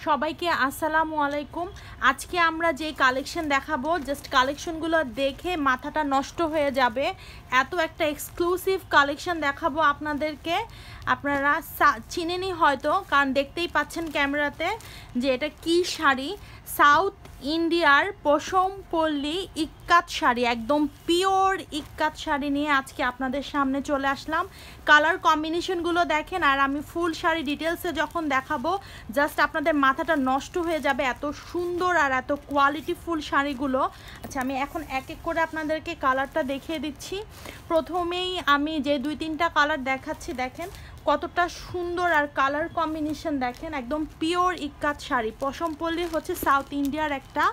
সবাইকে আসসালামু আলাইকুম। আজকে আমরা যে কালেকশন দেখাবো, জাস্ট কালেকশনগুলো দেখে মাথাটা নষ্ট হয়ে যাবে। এত একটা এক্সক্লুসিভ কালেকশন দেখাবো আপনাদেরকে, আপনারা চিনেনই হয়তো, কারণ দেখতেই পাচ্ছেন ক্যামেরাতে যে এটা কি শাড়ি। সাউথ ইন্ডিয়ার পশমপল্লী ইক্কাত শাড়ি, একদম পিওর ইক্কাত শাড়ি নিয়ে আজকে আপনাদের সামনে চলে আসলাম। কালার কম্বিনেশনগুলো দেখেন, আর আমি ফুল শাড়ি ডিটেলসে যখন দেখাবো জাস্ট আপনাদের মাথাটা নষ্ট হয়ে যাবে, এত সুন্দর আর এত কোয়ালিটিফুল শাড়িগুলো। আচ্ছা, আমি এখন এক এক করে আপনাদেরকে কালারটা দেখিয়ে দিচ্ছি। প্রথমেই আমি যে দুই তিনটা কালার দেখাচ্ছি, দেখেন কতটা সুন্দর, আর কালার কম্বিনেশন দেখেন, একদম পিওর ইক্কাত শাড়ি। পশমপল্লী হচ্ছে সাউথ ইন্ডিয়ার একটা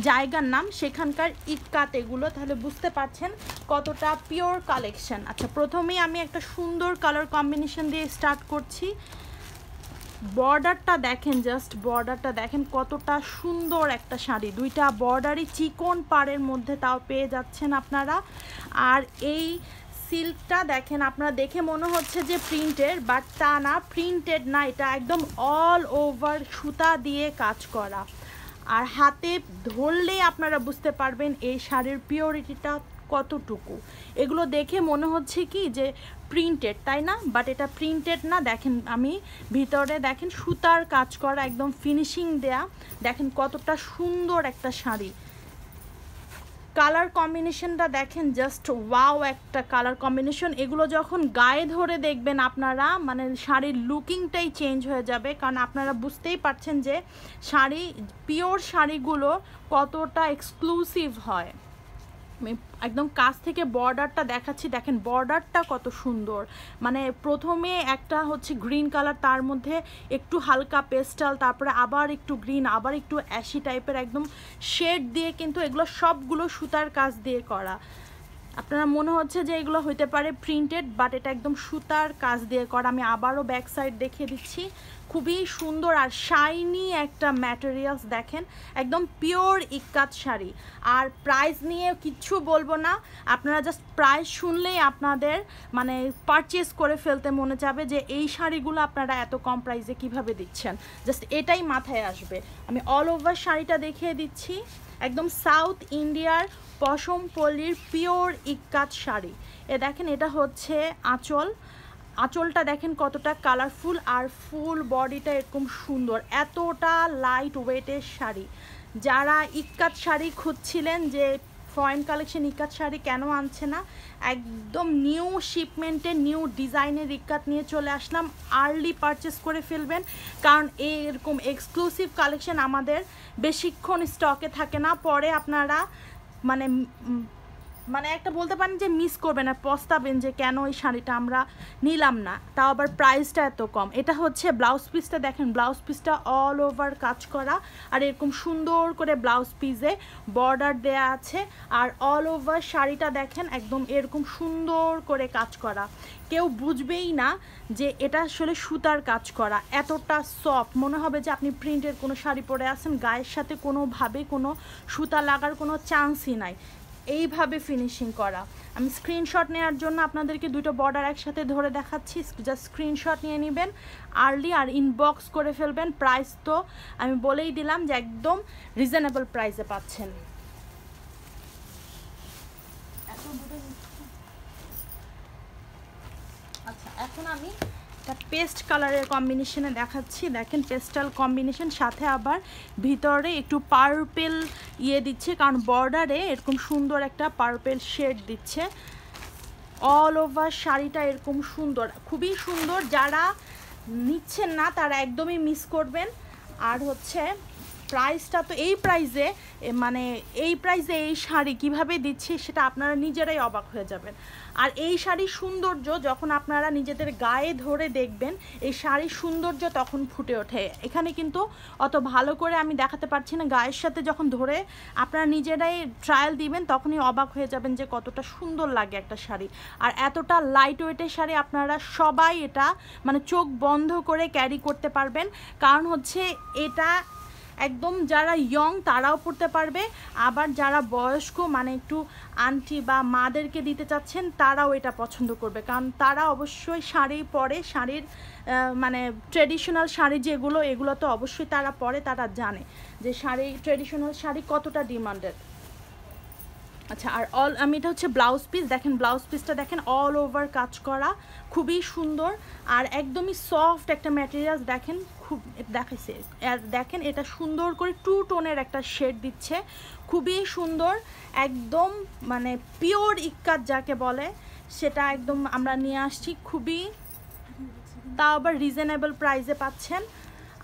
জায়গার নাম, সেখানকার ইক্কাত এগুলো, তাহলে বুঝতে পারছেন কতটা পিওর কালেকশন। আচ্ছা, প্রথমেই আমি একটা সুন্দর কালার কম্বিনেশন দিয়ে স্টার্ট করছি। বর্ডারটা দেখেন, জাস্ট বর্ডারটা দেখেন কতটা সুন্দর একটা শাড়ি। দুইটা বর্ডারই চিকন পাড়ের মধ্যে তাও পেয়ে যাচ্ছেন আপনারা। আর এই সিল্কটা দেখেন, আপনারা দেখে মনে হচ্ছে যে প্রিন্টেড, বাট তা না, প্রিন্টেড না, এটা একদম অল ওভার সুতা দিয়ে কাজ করা। আর হাতে ধরলেই আপনারা বুঝতে পারবেন এই শাড়ির পিওরিটিটা কতটুকু। এগুলো দেখে মনে হচ্ছে কি যে প্রিন্টেড, তাই না? বাট এটা প্রিন্টেড না। দেখেন, আমি ভিতরে দেখেন সুতার কাজ করা, একদম ফিনিশিং দেয়া। দেখেন কতটা সুন্দর একটা শাড়ি। কালার কম্বিনেশনটা দেখেন, জাস্ট ওয়াও একটা কালার কম্বিনেশন। এগুলো যখন গায়ে ধরে দেখবেন আপনারা, মানে শাড়ির লুকিংটাই চেঞ্জ হয়ে যাবে, কারণ আপনারা বুঝতেই পারছেন যে শাড়ি, পিওর শাড়িগুলো কতটা এক্সক্লুসিভ হয়। আমি একদম কাছ থেকে বর্ডারটা দেখাচ্ছি, দেখেন বর্ডারটা কত সুন্দর। মানে প্রথমে একটা হচ্ছে গ্রিন কালার, তার মধ্যে একটু হালকা পেস্টাল, তারপরে আবার একটু গ্রিন, আবার একটু অ্যাশি টাইপের একদম শেড দিয়ে, কিন্তু এগুলো সবগুলো সুতার কাজ দিয়ে করা। আপনারা মনে হচ্ছে যে এগুলো হইতে পারে প্রিন্টেড, বাট এটা একদম সুতার কাজ দিয়ে করা। আমি আবারও ব্যাক সাইড দেখিয়ে দিচ্ছি, খুবই সুন্দর আর শাইনি একটা ম্যাটেরিয়ালস দেখেন, একদম পিওর ইক্কাত শাড়ি। আর প্রাইস নিয়ে কিচ্ছু বলবো না, আপনারা জাস্ট প্রাইস শুনলেই আপনাদের মানে পারচেস করে ফেলতে মনে যাবে যে এই শাড়িগুলো আপনারা এত কম প্রাইসে কিভাবে দিচ্ছেন, জাস্ট এটাই মাথায় আসবে। আমি অল ওভার শাড়িটা দেখিয়ে দিচ্ছি, একদম সাউথ ইন্ডিয়ার পশমপল্লীর পিওর ইক্কাত শাড়ি। এ দেখেন, এটা হচ্ছে আঁচল। আঁচলটা দেখেন কতটা কালারফুল, আর ফুল বডিটা এরকম সুন্দর, এতটা লাইট ওয়েটের শাড়ি। যারা ইক্কাত শাড়ি খুঁজছিলেন যে ফরেন কালেকশন ইক্কাত শাড়ি কেন আনছে না, একদম নিউ শিপমেন্টের নিউ ডিজাইনের ইক্কাত নিয়ে চলে আসলাম। আর্লি পারচেস করে ফেলবেন, কারণ এরকম এক্সক্লুসিভ কালেকশন আমাদের বেশিক্ষণ স্টকে থাকে না। পরে আপনারা মানে মানে একটা বলতে পারেন যে মিস করবেন, আর পস্তাবেন যে কেন এই শাড়িটা আমরা নিলাম না, তাও আবার প্রাইসটা এত কম। এটা হচ্ছে ব্লাউজ পিসটা দেখেন, ব্লাউজ পিসটা অল ওভার কাজ করা, আর এরকম সুন্দর করে ব্লাউজ পিসে বর্ডার দেয়া আছে। আর অল ওভার শাড়িটা দেখেন একদম এরকম সুন্দর করে কাজ করা, কেউ বুঝবেই না যে এটা আসলে সুতার কাজ করা। এতটা সফট মনে হবে যে আপনি প্রিন্টের কোনো শাড়ি পরে আছেন, গায়ের সাথে কোনোভাবে কোনো সুতা লাগার কোনো চান্সই নাই, এইভাবে ফিনিশিং করা। আমি স্ক্রিনশট নেওয়ার জন্য আপনাদেরকে দুটো বর্ডার একসাথে ধরে দেখাচ্ছি, জাস্ট স্ক্রিনশট নিয়ে নেবেন আর্লি, আর ইনবক্স করে ফেলবেন। প্রাইস তো আমি বলেই দিলাম যে একদম রিজনেবল প্রাইসে পাচ্ছেন। আচ্ছা, এখন আমি একটা পেস্ট কালারের কম্বিনেশনে দেখাচ্ছি। দেখেন পেস্টাল কম্বিনেশন, সাথে আবার ভিতরে একটু পার্পেল দিচ্ছে, কারণ বর্ডারে এরকম সুন্দর একটা পার্পেল শেড দিচ্ছে। অল ওভার শাড়িটা এরকম সুন্দর, খুবই সুন্দর। যারা নিচ্ছেন না তারা একদমই মিস করবেন। আর হচ্ছে প্রাইসটা তো এই প্রাইসে, মানে এই প্রাইসে এই শাড়ি কিভাবে দিচ্ছে সেটা আপনারা নিজেরাই অবাক হয়ে যাবেন। আর এই শাড়ির সৌন্দর্য যখন আপনারা নিজেদের গায়ে ধরে দেখবেন, এই শাড়ির সৌন্দর্য তখন ফুটে ওঠে। এখানে কিন্তু অত ভালো করে আমি দেখাতে পারছি না, গায়ের সাথে যখন ধরে আপনারা নিজেরাই ট্রায়াল দিবেন তখনই অবাক হয়ে যাবেন যে কতটা সুন্দর লাগে একটা শাড়ি। আর এতটা লাইট ওয়েটের শাড়ি আপনারা সবাই এটা মানে চোখ বন্ধ করে ক্যারি করতে পারবেন, কারণ হচ্ছে এটা একদম যারা ইয়ং তারাও পরতে পারবে, আবার যারা বয়স্ক মানে একটু আন্টি বা মাদেরকে দিতে চাচ্ছেন তারাও এটা পছন্দ করবে, কারণ তারা অবশ্যই শাড়ি পরে, শাড়ির মানে ট্রেডিশনাল শাড়ি যেগুলো এগুলো তো অবশ্যই তারা পরে, তারা জানে যে শাড়ি ট্রেডিশনাল শাড়ি কতটা ডিমান্ডেড। আচ্ছা, আর আমি এটা হচ্ছে ব্লাউজ পিস, দেখেন ব্লাউজ পিসটা দেখেন অল ওভার কাজ করা, খুবই সুন্দর আর একদমই সফট একটা ম্যাটেরিয়াল, দেখেন খুব দেখাইছে। আর দেখেন এটা সুন্দর করে 2 টোনের একটা শেড দিচ্ছে, খুবই সুন্দর, একদম মানে পিওর ইক্কাত যাকে বলে সেটা একদম আমরা নিয়ে আসছি, খুবই তাও আবার রিজনেবল প্রাইসে পাচ্ছেন।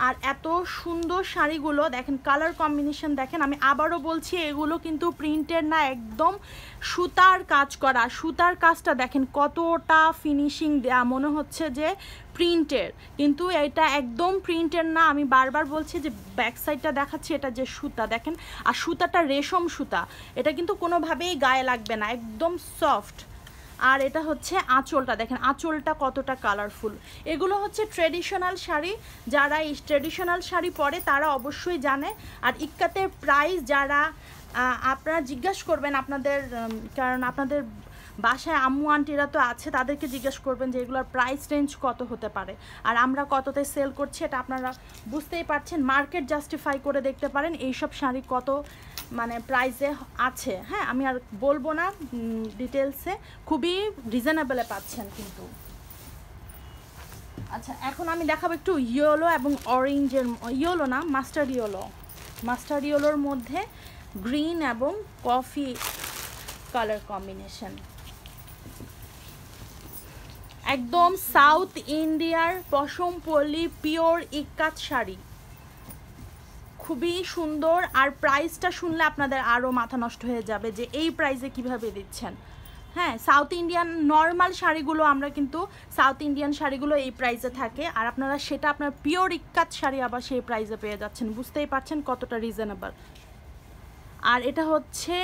আর এত সুন্দর শাড়িগুলো দেখেন, কালার কম্বিনেশন দেখেন, আমি আবারও বলছি এগুলো কিন্তু প্রিন্টের না, একদম সুতার কাজ করা। সুতার কাজটা দেখেন কতটা ফিনিশিং দেয়া, মনে হচ্ছে যে প্রিন্টের, কিন্তু এটা একদম প্রিন্টের না। আমি বারবার বলছি যে ব্যাক সাইডটা দেখাচ্ছি, এটা যে সুতা দেখেন, আর সুতাটা রেশম সুতা, এটা কিন্তু কোনোভাবেই গায়ে লাগবে না, একদম সফট। আর এটা হচ্ছে আঁচলটা দেখেন, আঁচলটা কতটা কালারফুল। এগুলো হচ্ছে ট্রেডিশনাল শাড়ি, যারা এই ট্রেডিশনাল শাড়ি পরে তারা অবশ্যই জানে। আর ইক্কাতের প্রাইস যারা আপনারা জিজ্ঞাসা করবেন আপনাদের, কারণ আপনাদের বাসায় আম্মু আন্টিরা তো আছে, তাদেরকে জিজ্ঞেস করবেন যে এগুলোর প্রাইস রেঞ্জ কত হতে পারে, আর আমরা কততে সেল করছি এটা আপনারা বুঝতেই পারছেন। মার্কেট জাস্টিফাই করে দেখতে পারেন এইসব শাড়ি কত মানে প্রাইসে আছে। হ্যাঁ, আমি আর বলবো না ডিটেলসে, খুবই রিজনেবলে পাচ্ছেন কিন্তু। আচ্ছা, এখন আমি দেখাবো একটু ইয়েলো এবং অরেঞ্জের, ইয়েলো না মাস্টার্ড ইয়েলো, মাস্টার্ড ইয়েলোর মধ্যে গ্রিন এবং কফি কালার কম্বিনেশন, একদম সাউথ ইন্ডিয়ার পশমপল্লী পিওর ইক্কাত শাড়ি, খুবই সুন্দর। আর প্রাইসটা শুনলে আপনাদের আরও মাথা নষ্ট হয়ে যাবে যে এই প্রাইসে কিভাবে দিচ্ছেন। হ্যাঁ, সাউথ ইন্ডিয়ান নর্মাল শাড়িগুলো আমরা কিন্তু সাউথ ইন্ডিয়ান শাড়িগুলো এই প্রাইসে থাকে, আর আপনারা সেটা আপনার পিওর ইক্কাত শাড়ি আবার সেই প্রাইসে পেয়ে যাচ্ছেন, বুঝতেই পারছেন কতটা রিজনেবল। আর এটা হচ্ছে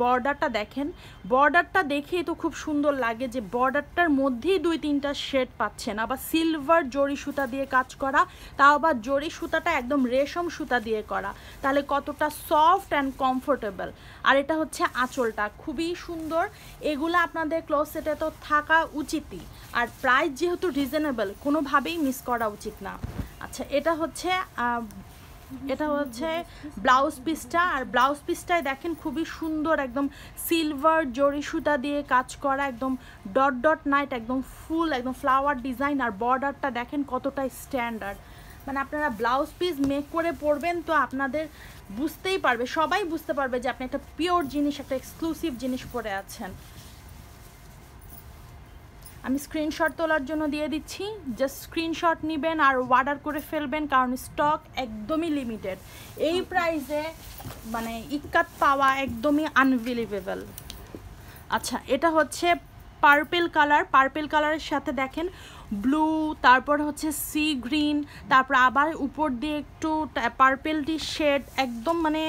বর্ডারটা দেখেন, বর্ডারটা দেখেই তো খুব সুন্দর লাগে যে বর্ডারটার মধ্যেই 2-3টা শেড পাচ্ছেন, আবার সিলভার জরি সুতা দিয়ে কাজ করা, তাও আবার জরি সুতাটা একদম রেশম সুতা দিয়ে করা, তাহলে কতটা সফট অ্যান্ড কমফোর্টেবল। আর এটা হচ্ছে আঁচলটা, খুবই সুন্দর। এগুলো আপনাদের ক্লোজেটে তো থাকা উচিতই, আর প্রাইস যেহেতু রিজনেবল কোনোভাবেই মিস করা উচিত না। আচ্ছা, এটা হচ্ছে ব্লাউজ পিসটা, আর ব্লাউজ পিসটাই দেখেন খুবই সুন্দর, একদম সিলভার জরি সুতা দিয়ে কাজ করা, একদম ডট ডট নাইট, একদম ফুল একদম ফ্লাওয়ার ডিজাইন। আর বর্ডারটা দেখেন কতটা স্ট্যান্ডার্ড, মানে আপনারা ব্লাউজ পিস মেক করে পরবেন তো আপনাদের বুঝতেই পারবে, সবাই বুঝতে পারবে যে আপনি একটা পিওর জিনিস, একটা এক্সক্লুসিভ জিনিস পরে আছেন। আমি স্ক্রিনশট তোলার জন্য দিয়ে দিচ্ছি, জাস্ট স্ক্রিনশট নেবেন আর অর্ডার করে ফেলবেন, কারণ স্টক একদমই লিমিটেড। এই প্রাইসে মানে ইক্কাত পাওয়া একদমই আনবিলিভেবল। আচ্ছা, এটা হচ্ছে পার্পেল কালার, পার্পেল কালারের সাথে দেখেন ব্লু, তারপর হচ্ছে সি গ্রিন, তারপর আবার উপর দিয়ে একটু পার্পেলটি শেড, একদম মানে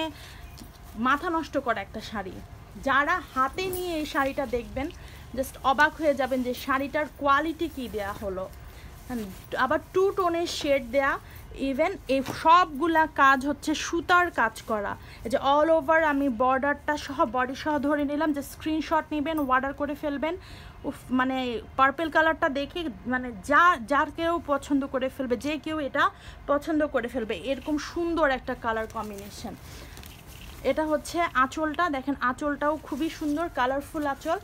মাথা নষ্ট করা একটা শাড়ি। যারা হাতে নিয়ে এই শাড়িটা দেখবেন জাস্ট অবাক হয়ে যাবেন যে শাড়িটার কোয়ালিটি কি দেয়া হলো, আবার 2 টোনের শেড দেয়া, ইভেন এই সবগুলা কাজ হচ্ছে সুতার কাজ করা। এই যে অল ওভার আমি বর্ডারটা সহ বডি সহ ধরে নিলাম, যে স্ক্রিনশট নেবেন অর্ডার করে ফেলবেন। মানে পার্পেল কালারটা দেখে মানে যার কেউ পছন্দ করে ফেলবে, যে কেউ এটা পছন্দ করে ফেলবে, এরকম সুন্দর একটা কালার কম্বিনেশন। এটা হচ্ছে আঁচলটা দেখেন, আঁচলটাও খুবই সুন্দর, কালারফুল আঁচল।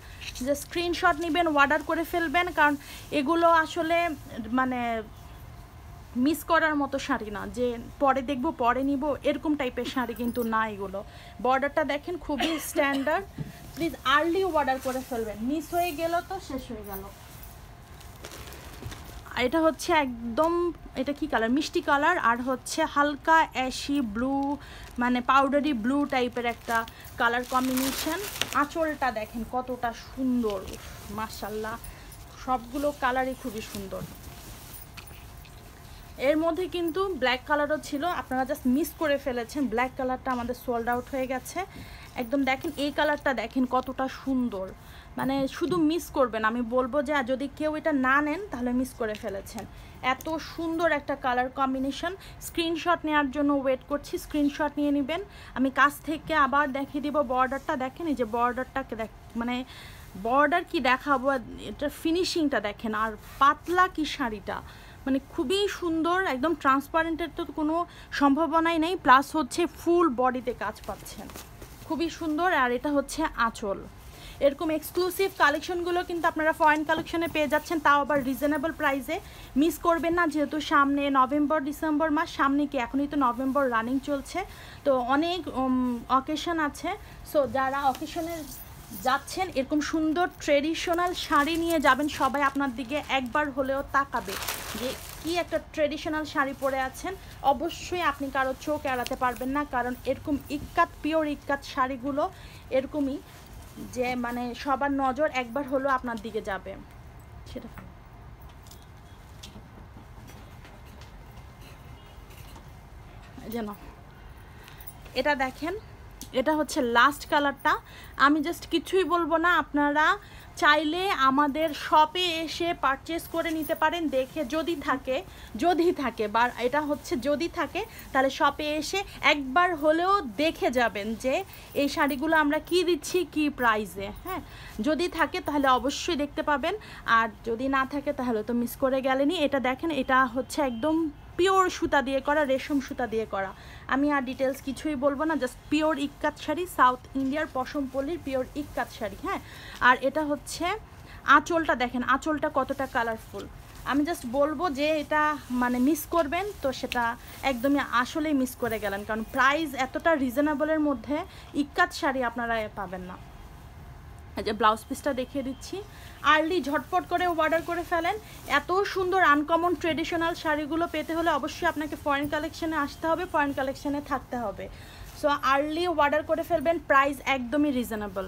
যে স্ক্রিনশট নেবেন অর্ডার করে ফেলবেন, কারণ এগুলো আসলে মানে মিস করার মতো শাড়ি না, যে পরে দেখবো পরে নিব এরকম টাইপের শাড়ি কিন্তু না এগুলো। বর্ডারটা দেখেন খুবই স্ট্যান্ডার্ড, প্লিজ আর্লি অর্ডার করে ফেলবেন, মিস হয়ে গেল তো শেষ হয়ে গেল। এটা হচ্ছে একদম, এটা কি কালার, মিষ্টি কালার, আর হচ্ছে হালকা অ্যাশি ব্লু, মানে পাউডারি ব্লু টাইপের একটা কালার কম্বিনেশন। আঁচলটা দেখেন কতটা সুন্দর, মাশাআল্লাহ, সবগুলো কালারই খুবই সুন্দর। এর মধ্যে কিন্তু ব্ল্যাক কালারও ছিল, আপনারা জাস্ট মিস করে ফেলেছেন, ব্ল্যাক কালারটা আমাদের সোল্ড আউট হয়ে গেছে। একদম দেখেন এই কালারটা দেখেন কতটা সুন্দর, মানে শুধু মিস করবেন, আমি বলবো যে যদি কেউ এটা না নেন তাহলে মিস করে ফেলেছেন। এত সুন্দর একটা কালার কম্বিনেশন। স্ক্রিনশট নেওয়ার জন্য ওয়েট করছি, স্ক্রিনশট নিয়ে নেবেন। আমি কাছ থেকে আবার দেখিয়ে দিব বর্ডারটা, দেখেন এই যে বর্ডারটাকে মানে বর্ডার কি দেখাবো, এটা ফিনিশিংটা দেখেন, আর পাতলা কি শাড়িটা, মানে খুবই সুন্দর, একদম ট্রান্সপারেন্টের তো কোনো সম্ভাবনাই নেই, প্লাস হচ্ছে ফুল বডিতে কাজ পাচ্ছেন, খুবই সুন্দর। আর এটা হচ্ছে আঁচল। এরকম এক্সক্লুসিভ কালেকশনগুলো কিন্তু আপনারা ফরেন কালেকশনে পেয়ে যাচ্ছেন, তাও আবার রিজনেবল প্রাইসে। মিস করবেন না, যেহেতু সামনে নভেম্বর ডিসেম্বর মাস, সামনে কি এখনই তো নভেম্বর রানিং চলছে, তো অনেক অকেশন আছে। সো যারা অকেশনে যাচ্ছেন এরকম সুন্দর ট্রেডিশনাল শাড়ি নিয়ে যাবেন, সবাই আপনার দিকে একবার হলেও তাকাবে যে কি একটা ট্রেডিশনাল শাড়ি পরে আছেন। অবশ্যই আপনি কারো চোখ এড়াতে পারবেন না, কারণ এরকম ইক্কাত পিওর ইক্কাত শাড়িগুলো এরকমই, যে মানে সবার নজর একবার হলেও আপনার দিকে যাবে। সেটা যেন এটা দেখেন, এটা হচ্ছে লাস্ট কালারটা। আমি জাস্ট কিছুই বলবো না, আপনারা চাইলে আমাদের শপে এসে পারচেস করে নিতে পারেন, দেখে যদি থাকে বা এটা হচ্ছে যদি থাকে, তাহলে শপে এসে একবার হলেও দেখে যাবেন যে এই শাড়িগুলো আমরা কি দিচ্ছি, কি প্রাইসে। হ্যাঁ, যদি থাকে তাহলে অবশ্যই দেখতে পাবেন, আর যদি না থাকে তাহলে তো মিস করে গেলেনি। এটা দেখেন, এটা হচ্ছে একদম পিওর সুতা দিয়ে করা, রেশম সুতা দিয়ে করা। আমি আর ডিটেলস কিছুই বলবো না, জাস্ট পিওর ইক্কাত শাড়ি, সাউথ ইন্ডিয়ার পশমপল্লির পিওর ইক্কাত শাড়ি। হ্যাঁ, আর এটা হচ্ছে আঁচলটা দেখেন, আঁচলটা কতটা কালারফুল। আমি জাস্ট বলবো যে এটা মানে মিস করবেন তো সেটা একদমই আসলেই মিস করে গেলেন, কারণ প্রাইস এতটা রিজনেবলের মধ্যে ইক্কাত শাড়ি আপনারা পাবেন না। এই যে ব্লাউজ পিসটা দেখিয়ে দিচ্ছি, আর্লি ঝটপট করে অর্ডার করে ফেলেন। এত সুন্দর আনকমন ট্রেডিশনাল শাড়িগুলো পেতে হলে অবশ্যই আপনাকে ফরেন কালেকশনে আসতে হবে, ফরেন কালেকশনে থাকতে হবে। সো আর্লি অর্ডার করে ফেলবেন, প্রাইস একদমই রিজনেবল।